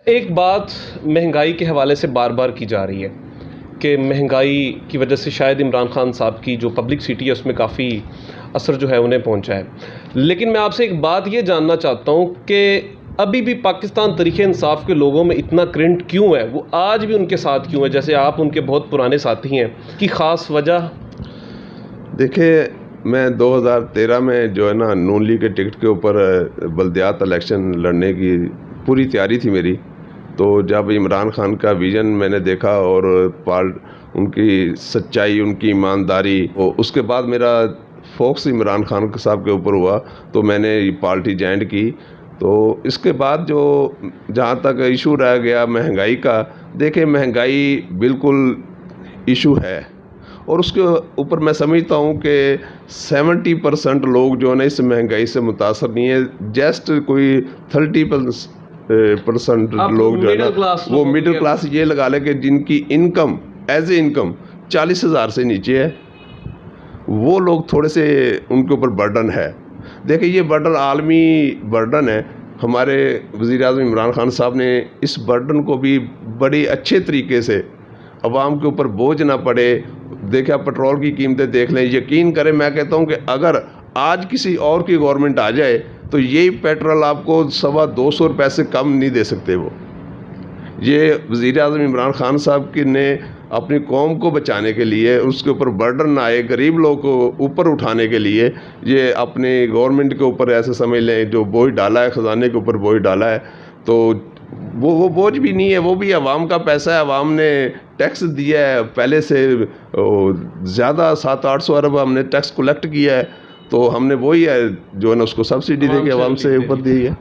ایک بات مہنگائی کے حوالے سے بار بار کی جا رہی ہے کہ مہنگائی کی وجہ سے شاید عمران خان صاحب کی جو پبلک سٹی ہے اس میں کافی اثر جو ہے انہیں پہنچا ہے. لیکن میں آپ سے ایک بات یہ جاننا چاہتا ہوں کہ ابھی بھی پاکستان تحریک انصاف کے لوگوں میں اتنا کرنٹ کیوں ہے, وہ آج بھی ان کے ساتھ کیوں ہے, جیسے آپ ان کے بہت پرانے ساتھی ہیں, کی خاص وجہ؟ دیکھیں, میں 2013 میں جو ہے نا نون لیگ کے ٹکٹ کے اوپر بلدیات الیکشن لڑنے کی پوری تیاری تھی میری. تو جب عمران خان کا ویژن میں نے دیکھا اور ان کی سچائی, ان کی ایمانداری, اس کے بعد میرا فوکس عمران خان صاحب کے اوپر ہوا تو میں نے پارٹی جوائن کی. تو اس کے بعد جو جہاں تک ایشو رہ گیا مہنگائی کا, دیکھیں مہنگائی بالکل ایشو ہے اور اس کے اوپر میں سمجھتا ہوں کہ 70% لوگ جو ہے نا اس مہنگائی سے متاثر نہیں ہے. جسٹ کوئی 30% لوگ جو ہے نا وہ مڈل کلاس یہ لگا لے کہ جن کی انکم ایز اے انکم 40,000 سے نیچے ہے, وہ لوگ تھوڑے سے ان کے اوپر برڈن ہے. دیکھیں یہ برڈن عالمی برڈن ہے. ہمارے وزیر اعظم عمران خان صاحب نے اس برڈن کو بھی بڑی اچھے طریقے سے عوام کے اوپر بوجھ نہ پڑے. دیکھیں آپ پٹرول کی قیمتیں دیکھ لیں, یقین کریں میں کہتا ہوں کہ اگر آج کسی اور کی گورنمنٹ آ جائے تو یہی پیٹرول آپ کو 250 روپے سے کم نہیں دے سکتے. وہ یہ وزیر اعظم عمران خان صاحب نے اپنی قوم کو بچانے کے لیے, اس کے اوپر برڈن نہ آئے, غریب لوگ کو اوپر اٹھانے کے لیے یہ اپنی گورنمنٹ کے اوپر ایسے سمجھ لیں جو بوجھ ڈالا ہے, خزانے کے اوپر بوجھ ڈالا ہے. تو وہ بوجھ بھی نہیں ہے, وہ بھی عوام کا پیسہ ہے. عوام نے ٹیکس دیا ہے پہلے سے زیادہ, 700-800 ارب ہم نے ٹیکس کلیکٹ کیا ہے. تو ہم نے وہی ہے جو ہے نا اس کو سبسڈی دے کے عوام سے اوپر دی ہے.